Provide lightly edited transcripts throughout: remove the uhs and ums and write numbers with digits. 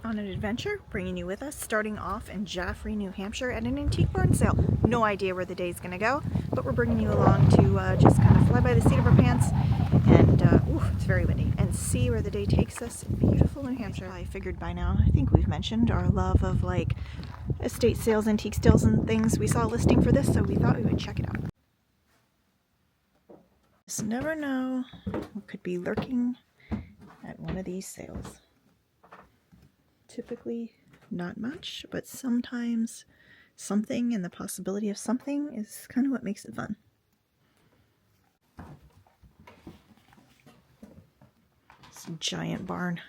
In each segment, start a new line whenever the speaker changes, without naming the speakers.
on an adventure, bringing you with us, starting off in Jaffrey, New Hampshire at an antique barn sale. No idea where the day's gonna go, but we're bringing you along to just kind of fly by the seat of our pants and, it's very windy, and see where the day takes us in beautiful New Hampshire. I figured by now, I think we've mentioned our love of like estate sales, antique sales and things. We saw a listing for this, so we thought we would check it out. Just never know what could be lurking at one of these sales. Typically not much, but sometimes something and the possibility of something is kind of what makes it fun. It's a giant barn.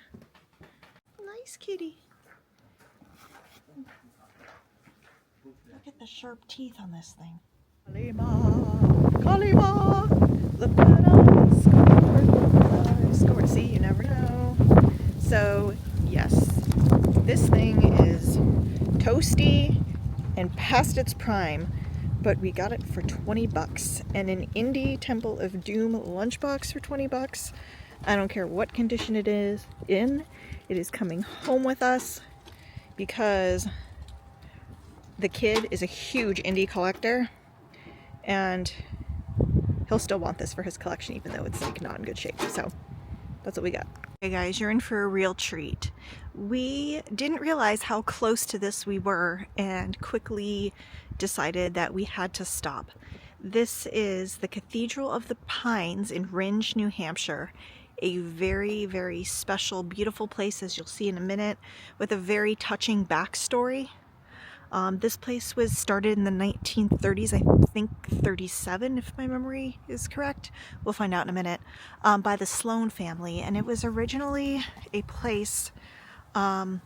Nice kitty. Look at the sharp teeth on this thing. Kalima, Kalima, look at us, score. See, you never know. So, yes, this thing is toasty and past its prime, but we got it for 20 bucks. And an Indie Temple of Doom lunchbox for 20 bucks. I don't care what condition it is in, it is coming home with us because the kid is a huge indie collector and he'll still want this for his collection even though it's like not in good shape. So that's what we got. Hey guys, you're in for a real treat. We didn't realize how close to this we were and quickly decided that we had to stop. This is the Cathedral of the Pines in Rindge, New Hampshire. A very, very special, beautiful place, as you'll see in a minute, with a very touching backstory. This place was started in the 1930s, I think 37 if my memory is correct. We'll find out in a minute. By the Sloan family, and it was originally a place that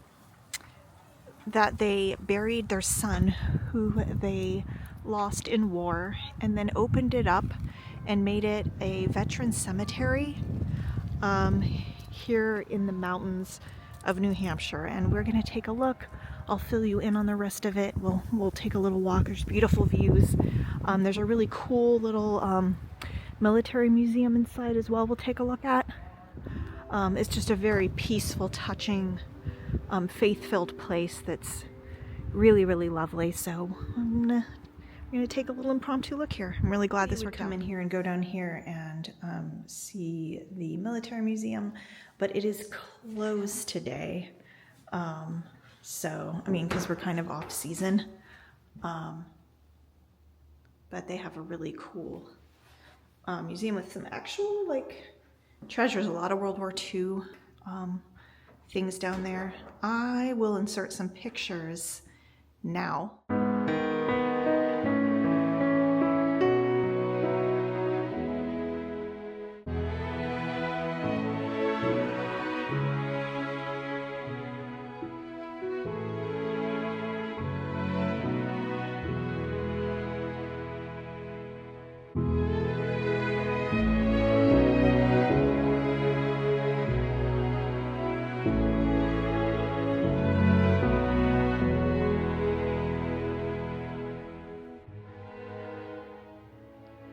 they buried their son who they lost in war, and then opened it up and made it a veteran cemetery here in the mountains of New Hampshire. And we're gonna take a look. I'll fill you in on the rest of it. We'll take a little walk. There's beautiful views. There's a really cool little military museum inside as well we'll take a look at. It's just a very peaceful, touching, faith-filled place that's really, really lovely. So I'm gonna take a little impromptu look here. I'm really glad this worked out. Come in here and go down here and see the military museum, but it is closed today. So, I mean, because we're kind of off season, but they have a really cool museum with some actual, like, treasures, a lot of World War II things down there. I will insert some pictures now.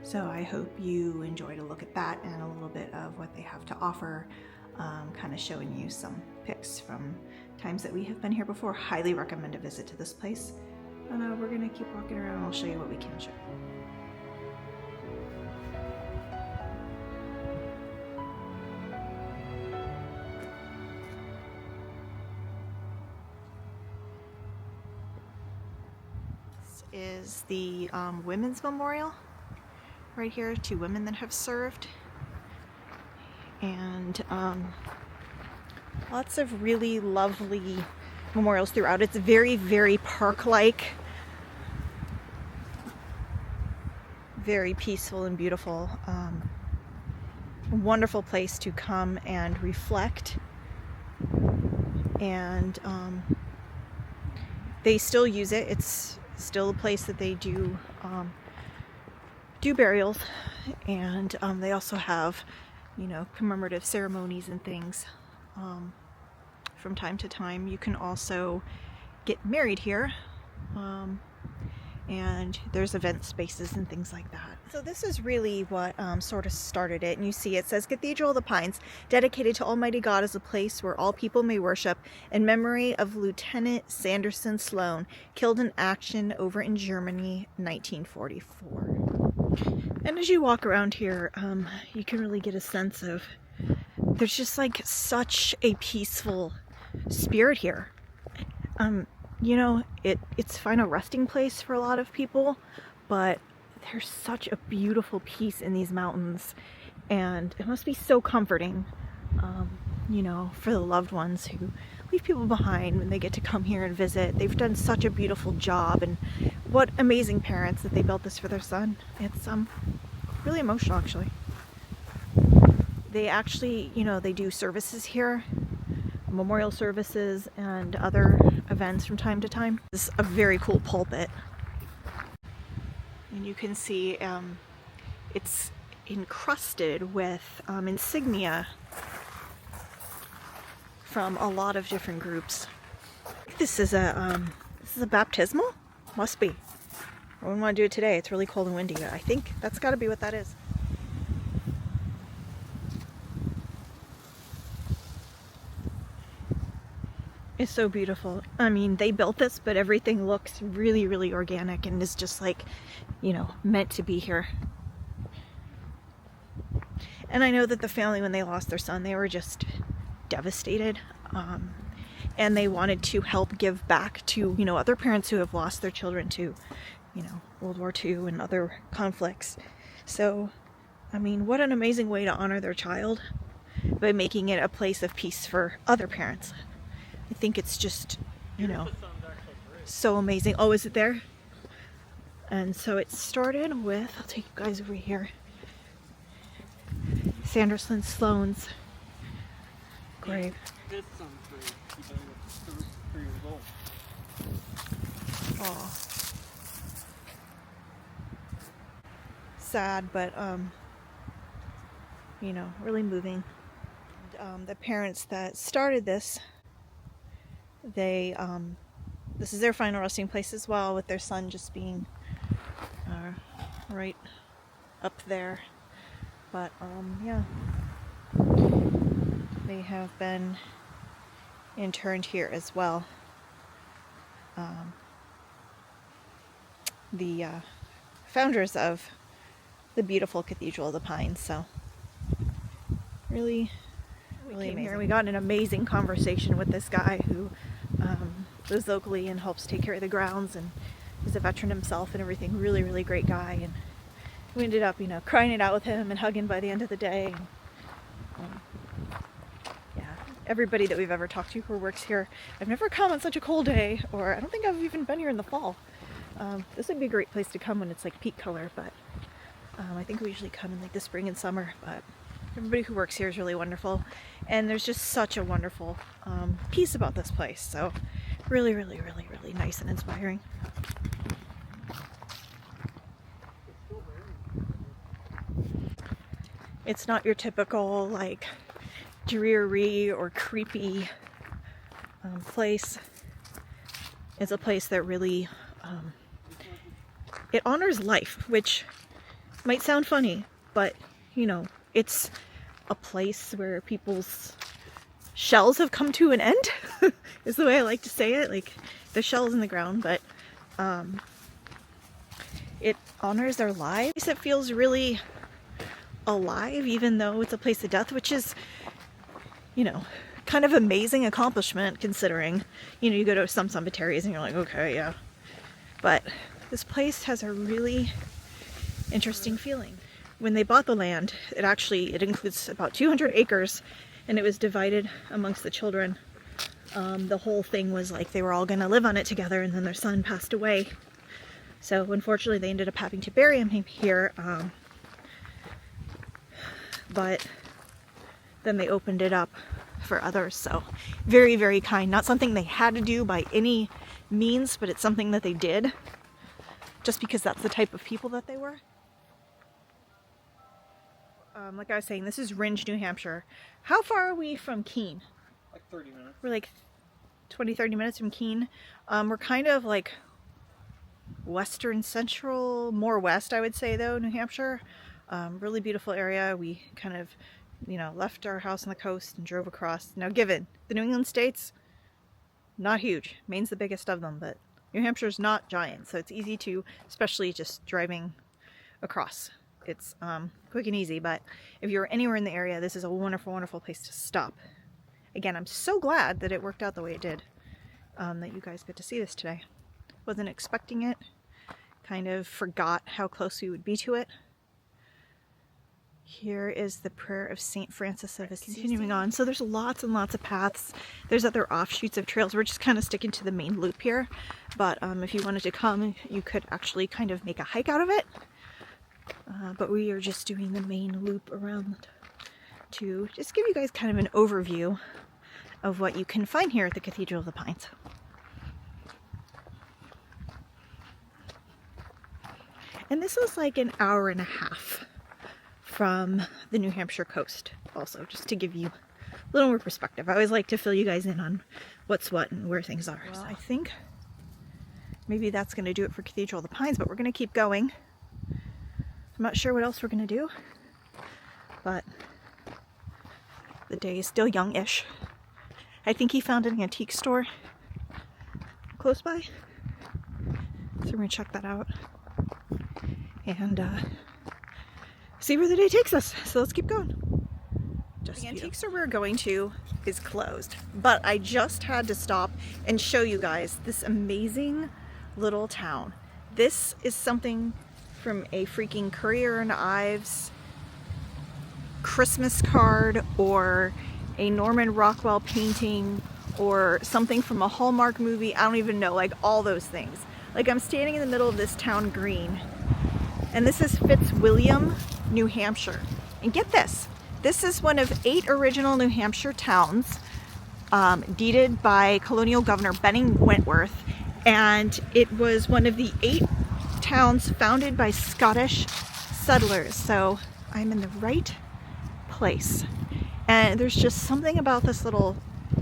So I hope you enjoyed a look at that and a little bit of what they have to offer, kind of showing you some pics from times that we have been here before. Highly recommend a visit to this place. And we're gonna keep walking around and I'll show you what we can show. This is the Women's Memorial. Right here, 2 women that have served, and lots of really lovely memorials throughout. It's very, very park-like, very peaceful and beautiful. A wonderful place to come and reflect, and they still use it. It's still a place that they do burials, and they also have, you know, commemorative ceremonies and things from time to time. You can also get married here, and there's event spaces and things like that. So this is really what sort of started it, and you see it says Cathedral of the Pines, dedicated to Almighty God as a place where all people may worship in memory of Lieutenant Sanderson Sloan, killed in action over in Germany 1944. And as you walk around here, you can really get a sense of, there's just like such a peaceful spirit here. You know, it's final resting place for a lot of people, but there's such a beautiful peace in these mountains, and it must be so comforting, you know, for the loved ones who leave people behind when they get to come here and visit. They've done such a beautiful job, and what amazing parents that they built this for their son. It's really emotional, actually. They actually, you know, they do services here, memorial services and other events from time to time. This is a very cool pulpit, and you can see it's encrusted with insignia from a lot of different groups. This is a baptismal? Must be. I wouldn't want to do it today. It's really cold and windy, but I think that's got to be what that is. It's so beautiful. I mean, they built this, but everything looks really, really organic and is just like, you know, meant to be here. And I know that the family, when they lost their son, they were just devastated. And they wanted to help give back to, you know, other parents who have lost their children to, you know, World War II and other conflicts. So, I mean, what an amazing way to honor their child by making it a place of peace for other parents. I think it's just, you know, so amazing. Oh, is it there? And so it started with, I'll take you guys over here, Sanderson Sloan's grave.
His son's grave. He died at 3 years old.
Oh. Sad, but, you know, really moving. The parents that started this, they this is their final resting place as well, with their son just being right up there. But yeah, they have been interned here as well. The founders of the beautiful Cathedral of the Pines. So really amazing. Here we got an amazing conversation with this guy who lives locally and helps take care of the grounds, and is a veteran himself and everything. Really great guy, and we ended up, you know, crying it out with him and hugging by the end of the day. And, yeah, everybody that we've ever talked to who works here, I've never come on such a cold day, or I don't think I've even been here in the fall. This would be a great place to come when it's like peak color, but I think we usually come in like the spring and summer. But everybody who works here is really wonderful, and there's just such a wonderful peace about this place. So really nice and inspiring. It's not your typical like dreary or creepy place. It's a place that really it honors life, which might sound funny, but you know, it's a place where people's shells have come to an end is the way I like to say it. Like, the shells in the ground, but it honors their lives. It feels really alive, even though it's a place of death, which is, you know, kind of amazing accomplishment considering, you know, you go to some cemeteries and you're like, okay, yeah. But this place has a really interesting feeling. When they bought the land, it includes about 200 acres, and it was divided amongst the children. The whole thing was like they were all going to live on it together, and then their son passed away. So unfortunately they ended up having to bury him here. But then they opened it up for others. So very kind. Not something they had to do by any means, but it's something that they did just because that's the type of people that they were. Like I was saying, this is Rindge, New Hampshire. How far are we from Keene?
Like 30 minutes.
We're like 20-30 minutes from Keene. We're kind of like western central, more west I would say though, New Hampshire. Really beautiful area. We kind of, you know, left our house on the coast and drove across. Now given, the New England states, not huge. Maine's the biggest of them, but New Hampshire's not giant, so it's easy to, especially just driving across. It's quick and easy, but if you're anywhere in the area, this is a wonderful, wonderful place to stop. Again, I'm so glad that it worked out the way it did, that you guys get to see this today. Wasn't expecting it, kind of forgot how close we would be to it. Here is the prayer of St. Francis of Assisi. Continuing on, so there's lots and lots of paths. There's other offshoots of trails. We're just kind of sticking to the main loop here, but if you wanted to come, you could actually kind of make a hike out of it. But we are just doing the main loop around to just give you guys kind of an overview of what you can find here at the Cathedral of the Pines. And this is like an hour and a half from the New Hampshire coast also, just to give you a little more perspective. I always like to fill you guys in on what's what and where things are. Well, I think maybe that's going to do it for Cathedral of the Pines, but we're going to keep going. I'm not sure what else we're going to do, but the day is still young-ish. I think he found an antique store close by, so we're going to check that out and see where the day takes us. So let's keep going. The antique store we're going to is closed, but I just had to stop and show you guys this amazing little town. This is something from a freaking Currier and Ives Christmas card, or a Norman Rockwell painting, or something from a Hallmark movie. I don't even know, like all those things. Like, I'm standing in the middle of this town green, and this is Fitzwilliam, New Hampshire. And get this, this is one of 8 original New Hampshire towns, deeded by colonial governor Benning Wentworth, and it was one of the 8 towns founded by Scottish settlers. So I'm in the right place, and there's just something about this little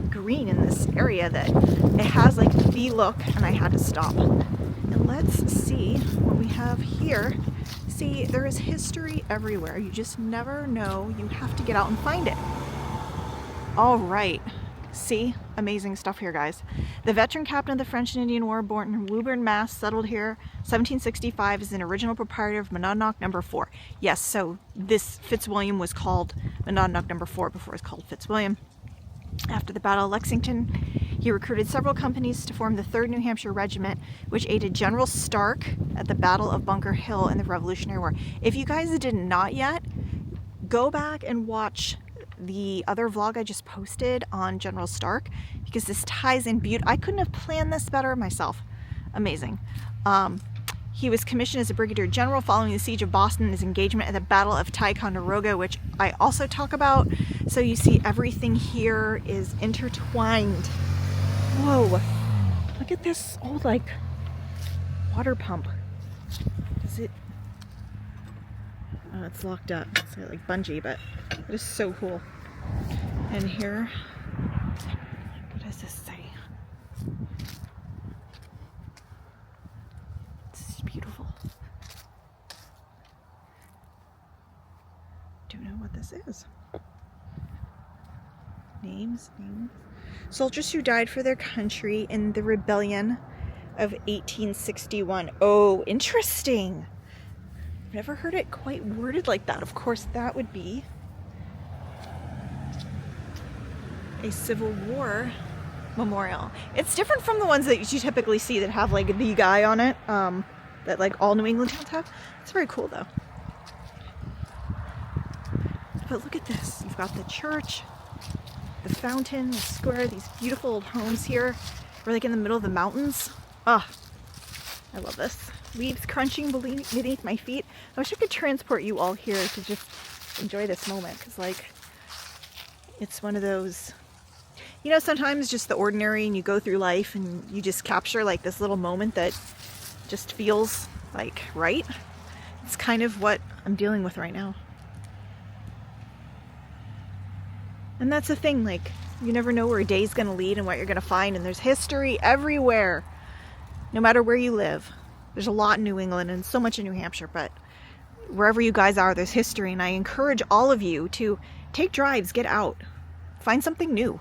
green in this area that it has like the look, and I had to stop. And let's see what we have here. See, there is history everywhere. You just never know. You have to get out and find it. All right. See, amazing stuff here, guys. The veteran captain of the French and Indian War, born in Woburn, Mass, settled here 1765, is an original proprietor of Monadnock No. 4. Yes, so this Fitzwilliam was called Monadnock No. 4 before it was called Fitzwilliam. After the Battle of Lexington, he recruited several companies to form the 3rd New Hampshire Regiment, which aided General Stark at the Battle of Bunker Hill in the Revolutionary War. If you guys did not yet, go back and watch the other vlog I just posted on General Stark, because this ties in beautifully. I couldn't have planned this better myself. Amazing. He was commissioned as a brigadier general following the siege of Boston and his engagement at the Battle of Ticonderoga, which I also talk about. So you see, everything here is intertwined. Whoa, look at this old like water pump. Is it? Oh, it's locked up. It's like bungee, but it is so cool. And here, what does this say? This is beautiful. Don't know what this is. Names. Soldiers who died for their country in the rebellion of 1861. Oh, interesting. I've never heard it quite worded like that. Of course, that would be a Civil War memorial. It's different from the ones that you typically see that have like the guy on it, that like all New England towns have. It's very cool though. But look at this. You've got the church, the fountain, the square, these beautiful old homes here. We're like in the middle of the mountains. Ah, I love this. Leaves crunching beneath my feet. I wish I could transport you all here to just enjoy this moment, because like it's one of those, you know, sometimes just the ordinary, and you go through life and you just capture like this little moment that just feels like right. It's kind of what I'm dealing with right now. And that's the thing, like, you never know where a day's gonna lead and what you're gonna find, and there's history everywhere, no matter where you live. There's a lot in New England and so much in New Hampshire, but wherever you guys are, there's history, and I encourage all of you to take drives, get out, find something new.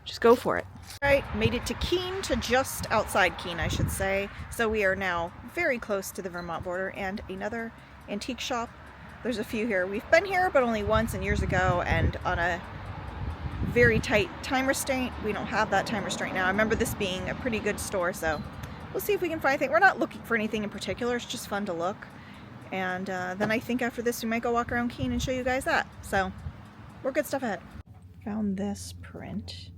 Just go for it. All right, made it to Keene, to just outside Keene, I should say. So we are now very close to the Vermont border, and another antique shop. There's a few here. We've been here, but only once and years ago, and on a very tight time restraint. We don't have that time restraint now. I remember this being a pretty good store, so we'll see if we can find anything. We're not looking for anything in particular. It's just fun to look. And then I think after this we might go walk around Keene and show you guys that. So we're good stuff ahead. Found this print,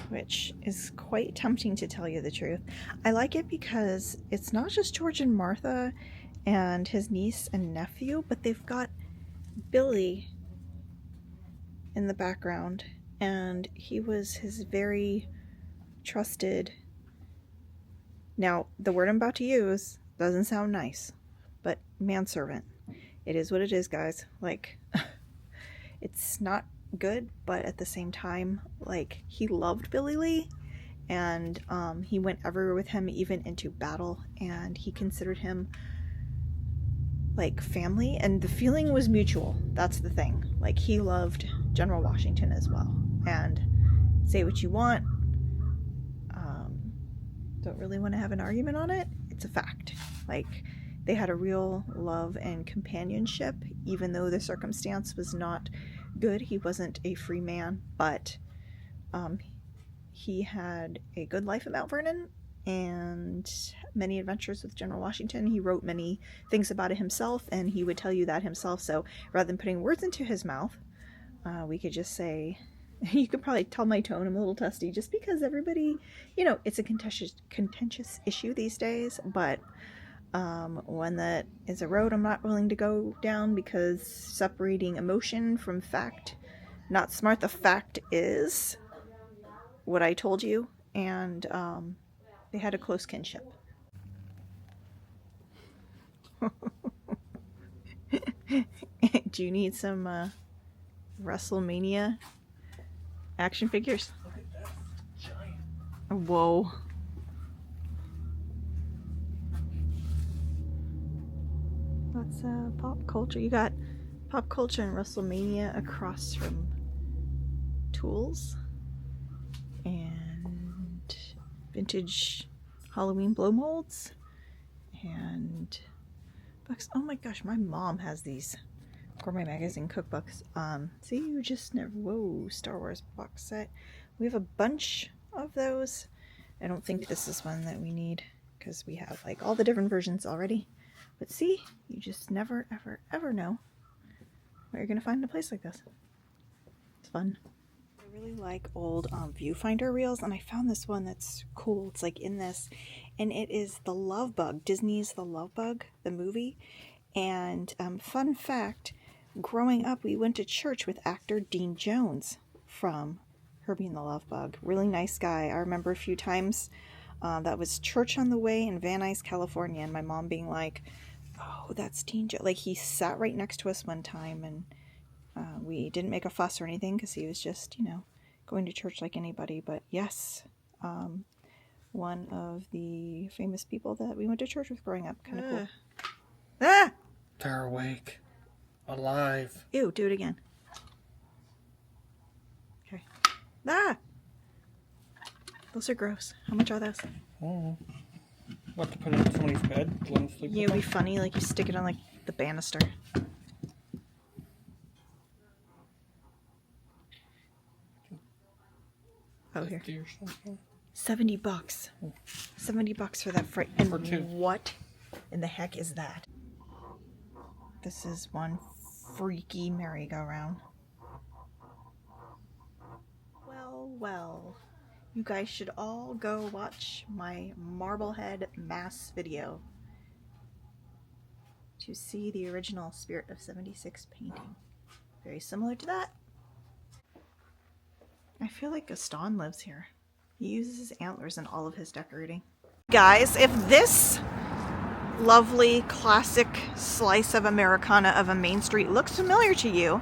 which is quite tempting to tell you the truth. I like it because it's not just George and Martha and his niece and nephew, but they've got Billy in the background, and he was his very trusted, now the word I'm about to use doesn't sound nice, but manservant. It is what it is, guys. Like, it's not good, but at the same time, like, he loved Billy Lee, and he went everywhere with him, even into battle, and he considered him like family, and the feeling was mutual. That's the thing. Like, he loved General Washington as well. And say what you want, don't really want to have an argument on it. It's a fact. Like, they had a real love and companionship, even though the circumstance was not good. He wasn't a free man, but he had a good life at Mount Vernon and many adventures with General Washington. He wrote many things about it himself, and he would tell you that himself. So rather than putting words into his mouth, we could just say, you could probably tell my tone, I'm a little testy, just because everybody, you know, it's a contentious issue these days, but one that is a road I'm not willing to go down, because separating emotion from fact, not smart. The fact is what I told you, and they had a close kinship. Do you need some WrestleMania action figures?
Look at that. Giant.
Whoa. That's pop culture. You got pop culture and WrestleMania across from tools and vintage Halloween blow molds and books. Oh my gosh, my mom has these Gourmet Magazine cookbooks. See, you just never. Whoa, Star Wars box set. We have a bunch of those. I don't think this is one that we need, because we have like all the different versions already. But see, you just never, ever, ever know where you're gonna find in a place like this. It's fun. I really like old viewfinder reels, and I found this one that's cool. It's like in this, and it is The Love Bug, Disney's The Love Bug, the movie. And fun fact, growing up, we went to church with actor Dean Jones from Herbie and the Love Bug. Really nice guy. I remember a few times that was church on the way in Van Nuys, California, and my mom being like, oh, that's Dean Jones. Like, he sat right next to us one time, and we didn't make a fuss or anything, because he was just, you know, going to church like anybody. But yes, one of the famous people that we went to church with growing up. Kind of cool. Ah!
They're awake. Alive.
Ew, do it again. Okay. Ah! Those are gross. How much are those?
Oh. What, to put it in somebody's bed? Let them sleep?
Yeah, it'd be funny, like you stick it on like the banister. Oh, here. $70. $70 for that fright. And
For two.
what in the heck is that? This is one freaky merry-go-round. Well, well. You guys should all go watch my Marblehead Mass video to see the original Spirit of 76 painting. Very similar to that. I feel like Gaston lives here. He uses his antlers in all of his decorating. Guys, if this lovely classic slice of Americana of a main street looks familiar to you,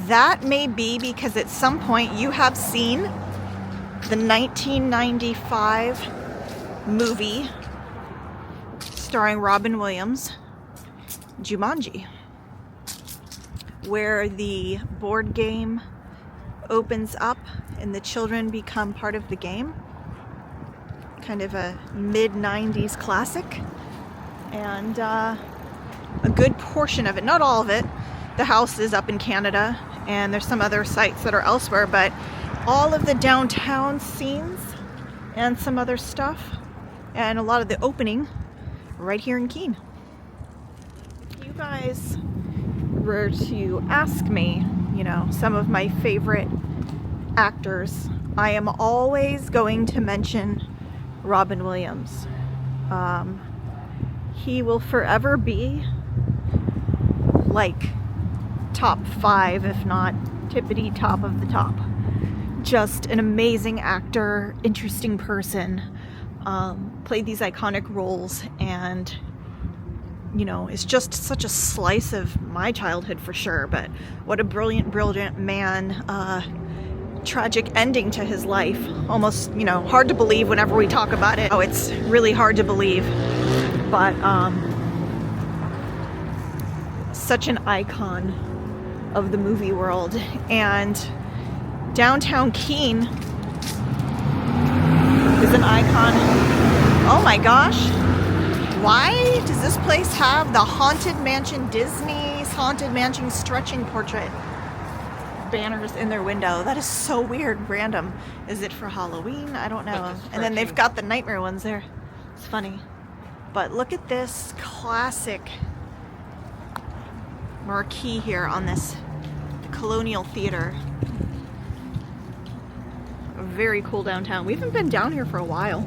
that may be because at some point you have seen the 1995 movie starring Robin Williams, Jumanji, where the board game opens up and the children become part of the game. Kind of a mid-90s classic. And a good portion of it, not all of it, the house is up in Canada, and there's some other sites that are elsewhere, but all of the downtown scenes and some other stuff, and a lot of the opening right here in Keene. If you guys were to ask me, you know, some of my favorite actors, I am always going to mention Robin Williams. He will forever be like top 5, if not tippity top of the top. Just an amazing actor, interesting person, played these iconic roles, and you know, it's just such a slice of my childhood for sure. But what a brilliant man. Tragic ending to his life. Almost, you know, hard to believe whenever we talk about it. Oh, it's really hard to believe. But such an icon of the movie world. And downtown Keene is an icon. Oh my gosh. Why does this place have the Haunted Mansion, Disney's Haunted Mansion stretching portrait banners in their window? That is so weird, random. Is it for Halloween? I don't know. And then they've got the nightmare ones there. It's funny. But look at this classic marquee here on this Colonial Theater. Very cool downtown. We haven't been down here for a while.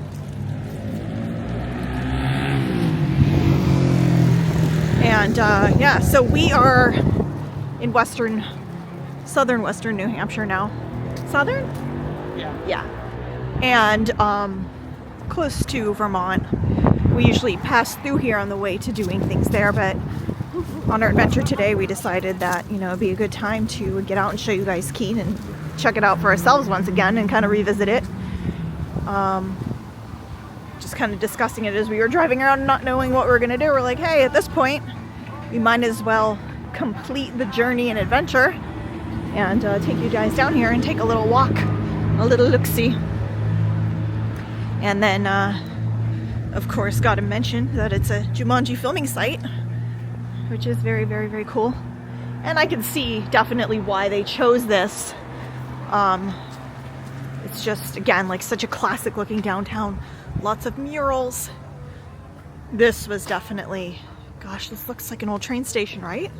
And yeah, so we are in southern western New Hampshire now. Southern?
Yeah.
Yeah. And close to Vermont. We usually pass through here on the way to doing things there, but on our adventure today we decided that, you know, it'd be a good time to get out and show you guys Keene and check it out for ourselves once again and kind of revisit it. Just kind of discussing it as we were driving around, not knowing what we were going to do. We're like, hey, at this point we might as well complete the journey and adventure and take you guys down here and take a little walk, a little look-see. And then of course got to mention that it's a Jumanji filming site, which is very, very, very cool. And I can see definitely why they chose this. It's just, again, like such a classic looking downtown. Lots of murals. This was definitely, gosh, this looks like an old train station, right?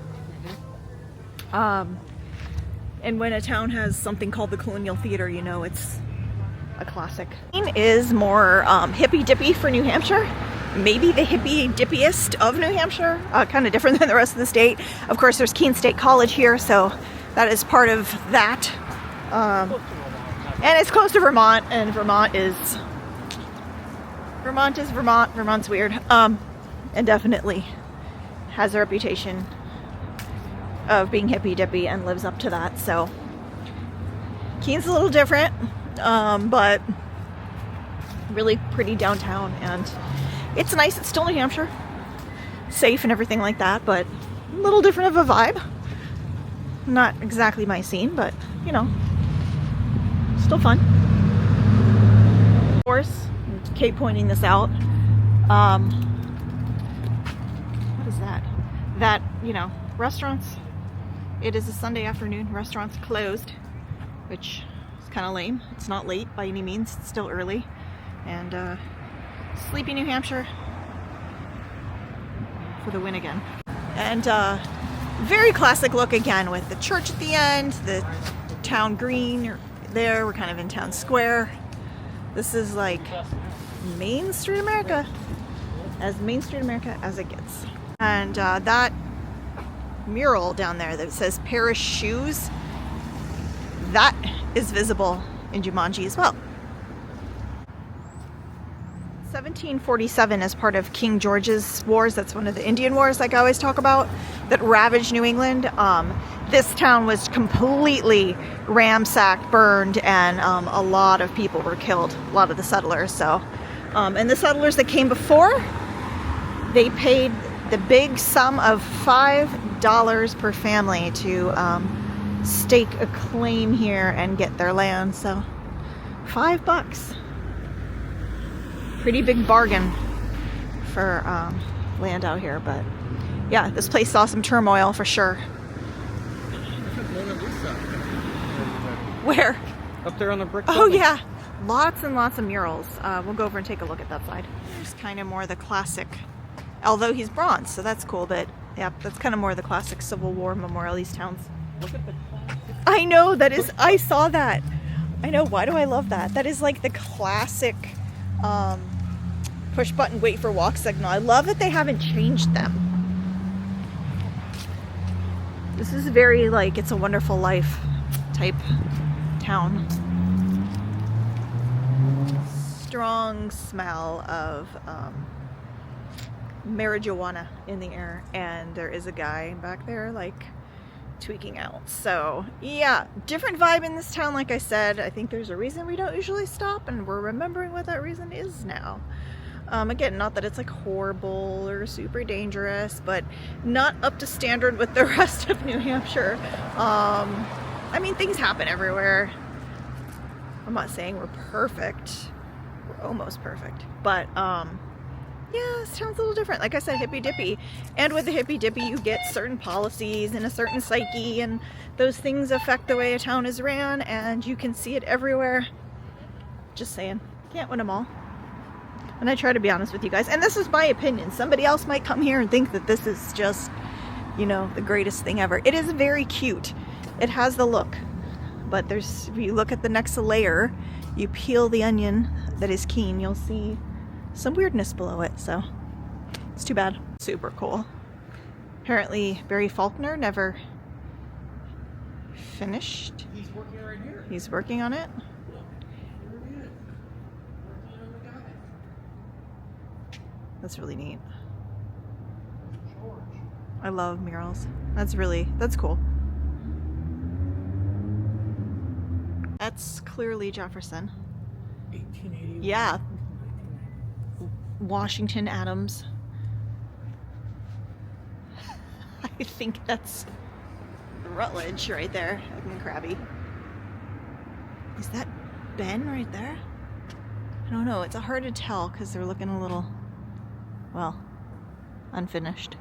And when a town has something called the Colonial Theater, you know it's a classic. Keene is more hippy-dippy for New Hampshire. Maybe the hippy-dippiest of New Hampshire. Kind of different than the rest of the state. Of course, there's Keene State College here, so that is part of that. And it's close to Vermont, and Vermont is Vermont. Vermont's weird. And definitely has a reputation of being hippy-dippy and lives up to that. So Keene's a little different, but really pretty downtown, and it's nice. It's still New Hampshire, safe and everything like that, but a little different of a vibe. Not exactly my scene, but you know, still fun. Of course, Kate pointing this out. What is that? That, you know, restaurants. It is a Sunday afternoon. Restaurants closed, which is kind of lame. It's not late by any means. It's still early. And sleepy New Hampshire for the win again. And very classic look again with the church at the end, the town green there. We're kind of in town square. This is like Main Street America, as Main Street America as it gets. And that mural down there that says Paris Shoes, that is visible in Jumanji as well. 1747 is part of King George's wars. That's one of the Indian wars like I always talk about that ravaged New England. This town was completely ransacked, burned, and a lot of people were killed, a lot of the settlers. So, and the settlers that came before They paid the big sum of $5 per family to stake a claim here and get their land. So $5. Pretty big bargain for land out here. But yeah, this place saw some turmoil for sure. Where?
Up there on the brick
Oh
building.
yeah, lots and lots of murals. We'll go over and take a look at that side. There's kind of more the classic, although he's bronze, so that's cool. But yeah, that's kind of more the classic Civil War memorial. These towns.
Look at the classic.
I know, that is. I saw that. I know. Why do I love that? That is like the classic push button wait for walk signal. I love that they haven't changed them. This is very like It's a Wonderful Life type town. Strong smell of marijuana in the air, and there is a guy back there like tweaking out. So yeah, different vibe in this town. Like I said, I think there's a reason we don't usually stop, and we're remembering what that reason is now. Again, not that it's like horrible or super dangerous, but not up to standard with the rest of New Hampshire. I mean, things happen everywhere. I'm not saying we're perfect. We're almost perfect. But yeah, this town's a little different. Like I said, hippy dippy. And with the hippy dippy, you get certain policies and a certain psyche, and those things affect the way a town is ran, and you can see it everywhere. Just saying. Can't win them all. And I try to be honest with you guys. And this is my opinion. Somebody else might come here and think that this is just, you know, the greatest thing ever. It is very cute. It has the look. But there's, if you look at the next layer, you peel the onion that is Keene, you'll see some weirdness below it. So it's too bad. Super cool. Apparently Barry Faulkner never finished.
He's working right here.
He's working on it.
There he is. Working on the guy.
That's really neat.
George.
I love murals. That's cool. That's clearly Jefferson.
1881.
Yeah. Washington Adams. I think that's Rutledge right there. Looking crabby. Is that Ben right there? I don't know. It's hard to tell because they're looking a little, well, unfinished.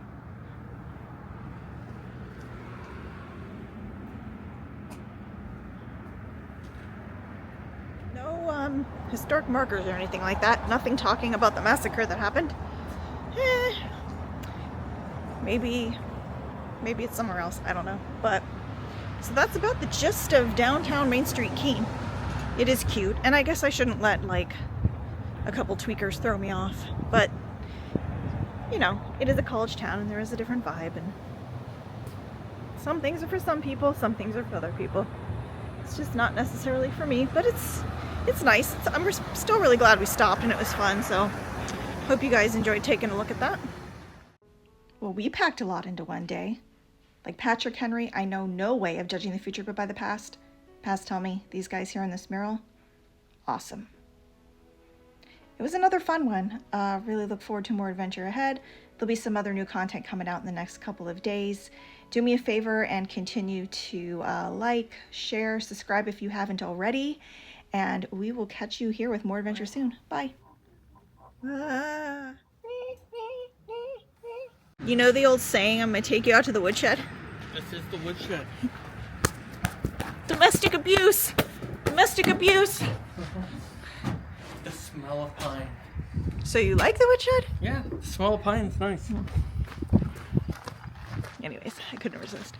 No historic markers or anything like that. Nothing talking about the massacre that happened. Maybe it's somewhere else. I don't know. But so that's about the gist of downtown Main Street, Keene. It is cute, and I guess I shouldn't let like a couple tweakers throw me off. But you know, it is a college town, and there is a different vibe, and some things are for some people, some things are for other people. It's just not necessarily for me, but it's nice. I'm still really glad we stopped, and it was fun. So hope you guys enjoyed taking a look at that. Well, we packed a lot into one day. Like Patrick Henry, I know no way of judging the future but by the past. Past tell me, these guys here in this mural, awesome. It was another fun one. Really look forward to more adventure ahead. There'll be some other new content coming out in the next couple of days. Do me a favor and continue to like, share, subscribe if you haven't already. And we will catch you here with more adventure soon. Bye. You know the old saying, I'm going to take you out to the woodshed?
This is the woodshed.
Domestic abuse! Domestic abuse!
The smell of pine.
So you like the woodshed?
Yeah, the smell of pine is nice.
Anyways, I couldn't resist.